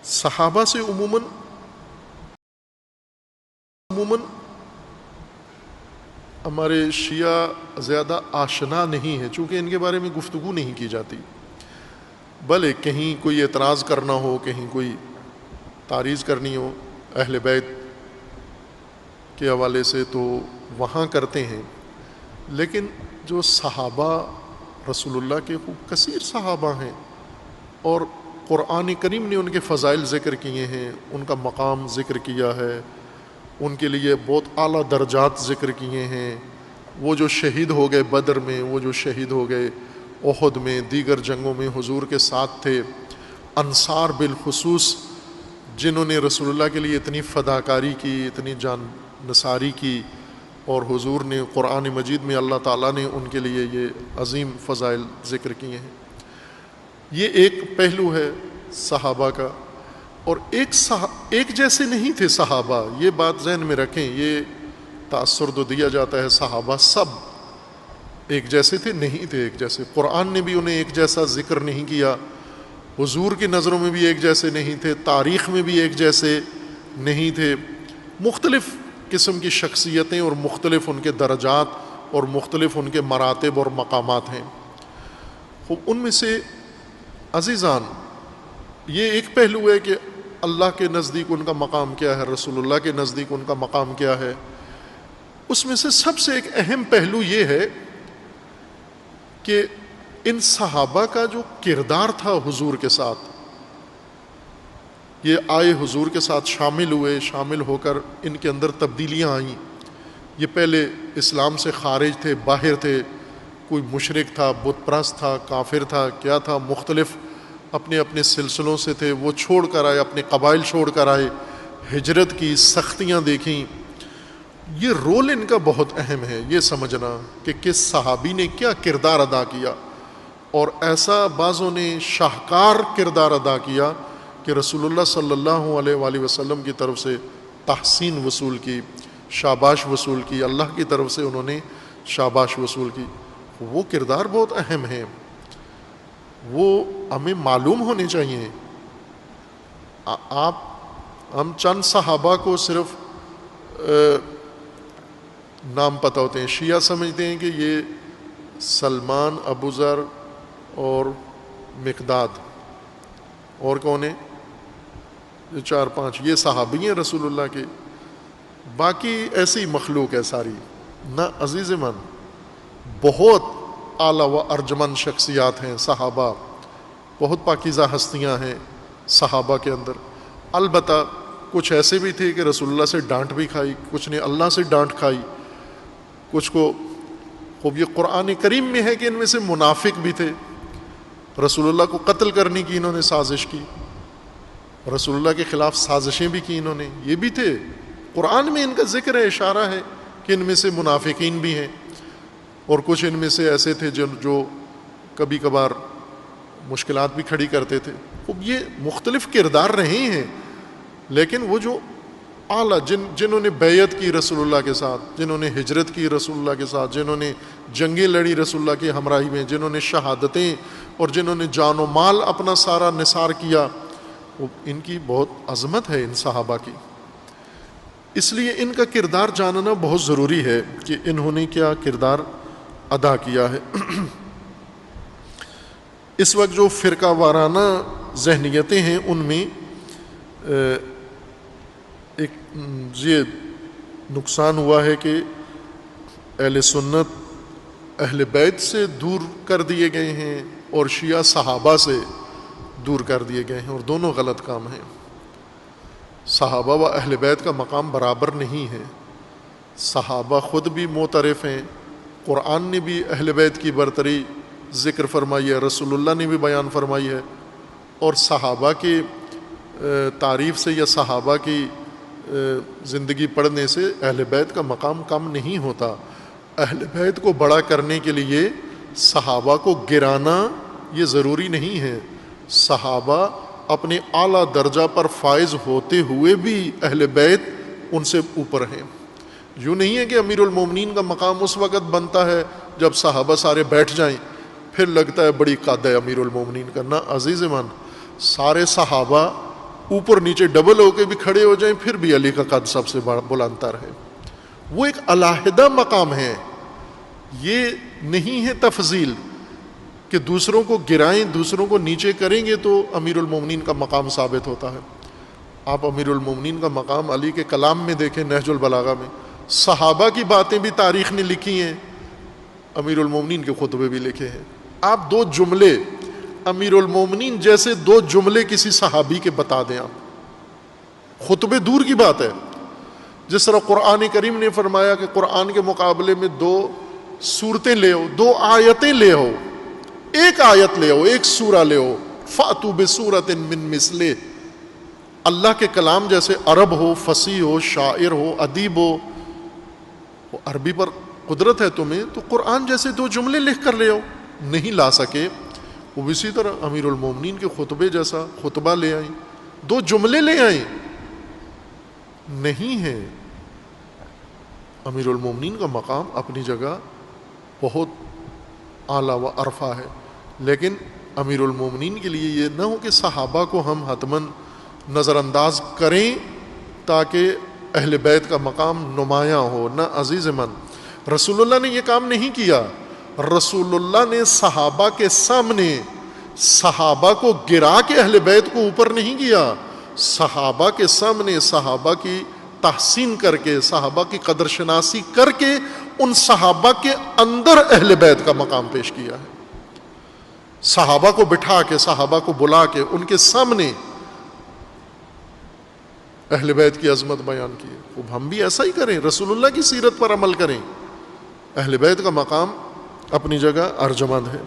صحابہ سے عموماً ہمارے شیعہ زیادہ آشنا نہیں ہیں، چونکہ ان کے بارے میں گفتگو نہیں کی جاتی، بھلے کہیں کوئی اعتراض کرنا ہو، کہیں کوئی تعریض کرنی ہو اہل بیت کے حوالے سے تو وہاں کرتے ہیں، لیکن جو صحابہ رسول اللہ کے خوب کثیر صحابہ ہیں اور قرآن کریم نے ان کے فضائل ذکر کیے ہیں، ان کا مقام ذکر کیا ہے، ان کے لیے بہت اعلیٰ درجات ذکر کیے ہیں، وہ جو شہید ہو گئے بدر میں، وہ جو شہید ہو گئے احد میں، دیگر جنگوں میں حضور کے ساتھ تھے، انصار بالخصوص جنہوں نے رسول اللہ کے لیے اتنی فداکاری کی، اتنی جان نثاری کی، اور حضور نے قرآن مجید میں اللہ تعالیٰ نے ان کے لیے یہ عظیم فضائل ذکر کیے ہیں۔ یہ ایک پہلو ہے صحابہ کا، اور ایک جیسے نہیں تھے صحابہ، یہ بات ذہن میں رکھیں، یہ تاثر تو دیا جاتا ہے صحابہ سب ایک جیسے تھے، نہیں تھے ایک جیسے، قرآن نے بھی انہیں ایک جیسا ذکر نہیں کیا، حضور کی نظروں میں بھی ایک جیسے نہیں تھے، تاریخ میں بھی ایک جیسے نہیں تھے، مختلف قسم کی شخصیتیں اور مختلف ان کے درجات اور مختلف ان کے مراتب اور مقامات ہیں۔ خوب ان میں سے عزیزان یہ ایک پہلو ہے کہ اللہ کے نزدیک ان کا مقام کیا ہے، رسول اللہ کے نزدیک ان کا مقام کیا ہے۔ اس میں سے سب سے ایک اہم پہلو یہ ہے کہ ان صحابہ کا جو کردار تھا حضور کے ساتھ، یہ آئے حضور کے ساتھ شامل ہوئے، شامل ہو کر ان کے اندر تبدیلیاں آئیں۔ یہ پہلے اسلام سے خارج تھے، باہر تھے، کوئی مشرک تھا، بت پرست تھا، کافر تھا، کیا تھا، مختلف اپنے اپنے سلسلوں سے تھے، وہ چھوڑ کر آئے، اپنے قبائل چھوڑ کر آئے، ہجرت کی، سختیاں دیکھیں۔ یہ رول ان کا بہت اہم ہے، یہ سمجھنا کہ کس صحابی نے کیا کردار ادا کیا، اور ایسا بعضوں نے شاہکار کردار ادا کیا کہ رسول اللہ صلی اللہ علیہ وآلہ وسلم کی طرف سے تحسین وصول کی، شاباش وصول کی، اللہ کی طرف سے انہوں نے شاباش وصول کی۔ وہ کردار بہت اہم ہے، وہ ہمیں معلوم ہونے چاہیے۔ ہم چند صحابہ کو صرف نام پتہ ہوتے ہیں، شیعہ سمجھتے ہیں کہ یہ سلمان، ابو ذر اور مقداد، اور کون ہیں، یہ 4-5 یہ صحابی ہیں رسول اللہ کے، باقی ایسی مخلوق ہے ساری۔ نہ عزیز من، بہت اعلیٰ و ارجمند شخصیات ہیں صحابہ، بہت پاکیزہ ہستیاں ہیں صحابہ کے اندر۔ البتہ کچھ ایسے بھی تھے کہ رسول اللہ سے ڈانٹ بھی کھائی، کچھ نے اللہ سے ڈانٹ کھائی، کچھ کو خوب یہ قرآن کریم میں ہے کہ ان میں سے منافق بھی تھے، رسول اللہ کو قتل کرنے کی انہوں نے سازش کی، رسول اللہ کے خلاف سازشیں بھی کی انہوں نے، یہ بھی تھے، قرآن میں ان کا ذکر ہے، اشارہ ہے کہ ان میں سے منافقین بھی ہیں، اور کچھ ان میں سے ایسے تھے جو کبھی کبھار مشکلات بھی کھڑی کرتے تھے۔ خوب یہ مختلف کردار رہے ہیں، لیکن وہ جو اعلیٰ جنہوں نے بیعت کی رسول اللہ کے ساتھ، جنہوں نے ہجرت کی رسول اللہ کے ساتھ، جنہوں نے جنگیں لڑی رسول اللہ کی ہمراہی میں، جنہوں نے شہادتیں اور جنہوں نے جان و مال اپنا سارا نثار کیا، ان کی بہت عظمت ہے ان صحابہ کی۔ اس لیے ان کا کردار جاننا بہت ضروری ہے کہ انہوں نے کیا کردار ادا کیا ہے۔ اس وقت جو فرقہ وارانہ ذہنیتیں ہیں ان میں ایک یہ نقصان ہوا ہے کہ اہل سنت اہل بیت سے دور کر دیے گئے ہیں اور شیعہ صحابہ سے دور کر دیے گئے ہیں، اور دونوں غلط کام ہیں۔ صحابہ و اہل بیت کا مقام برابر نہیں ہے، صحابہ خود بھی معترف ہیں، قرآن نے بھی اہل بیت کی برتری ذکر فرمائی ہے، رسول اللہ نے بھی بیان فرمائی ہے، اور صحابہ کی تعریف سے یا صحابہ کی زندگی پڑھنے سے اہل بیت کا مقام کم نہیں ہوتا۔ اہل بیت کو بڑا کرنے کے لیے صحابہ کو گرانا یہ ضروری نہیں ہے، صحابہ اپنے اعلیٰ درجہ پر فائز ہوتے ہوئے بھی اہل بیت ان سے اوپر ہیں۔ یوں نہیں ہے کہ امیر المومنین کا مقام اس وقت بنتا ہے جب صحابہ سارے بیٹھ جائیں پھر لگتا ہے بڑی قد ہے امیر المومنین کا۔ نہ عزیز من، سارے صحابہ اوپر نیچے ڈبل ہو کے بھی کھڑے ہو جائیں پھر بھی علی کا قد سب سے بلند تر ہے. وہ ایک علیحدہ مقام ہے. یہ نہیں ہے تفضیل کہ دوسروں کو گرائیں دوسروں کو نیچے کریں گے تو امیر المومنین کا مقام ثابت ہوتا ہے. آپ امیر المومنین کا مقام علی کے کلام میں دیکھیں, نہج البلاغہ میں صحابہ کی باتیں بھی تاریخ نے لکھی ہیں, امیر المومنین کے خطبے بھی لکھے ہیں. آپ دو جملے امیر المومنین جیسے دو جملے کسی صحابی کے بتا دیں, آپ خطبے دور کی بات ہے. جس طرح قرآن کریم نے فرمایا کہ قرآن کے مقابلے میں 2 سورتیں لے ہو, 2 آیتیں لے ہو, ایک آیت لے ہو, ایک سورہ لے ہو, فَأْتُوا بِسُورَةٍ مِّن مِثْلِهِ. اللہ کے کلام جیسے عرب ہو, فصیح ہو, شاعر ہو, ادیب ہو, وہ عربی پر قدرت ہے تمہیں تو قرآن جیسے 2 جملے لکھ کر لے ہو. نہیں لا سکے, وہ اسی طرح امیر المومنین کے خطبے جیسا خطبہ لے آئیں, 2 جملے لے آئیں. نہیں ہے. امیر المومنین کا مقام اپنی جگہ بہت اعلیٰ و عرفہ ہے, لیکن امیر المومنین کے لیے یہ نہ ہو کہ صحابہ کو ہم حتماً نظر انداز کریں تاکہ اہل بیت کا مقام نمایاں ہو. نہ عزیز من, رسول اللہ نے یہ کام نہیں کیا. رسول اللہ نے صحابہ کے سامنے صحابہ کو گرا کے اہل بیت کو اوپر نہیں کیا. صحابہ کے سامنے صحابہ کی تحسین کر کے, صحابہ کی قدر شناسی کر کے ان صحابہ کے اندر اہل بیت کا مقام پیش کیا ہے. صحابہ کو بٹھا کے, صحابہ کو بلا کے ان کے سامنے اہل بیت کی عظمت بیان کی. اب ہم بھی ایسا ہی کریں, رسول اللہ کی سیرت پر عمل کریں. اہل بیت کا مقام اپنی جگہ ارجمند ہے.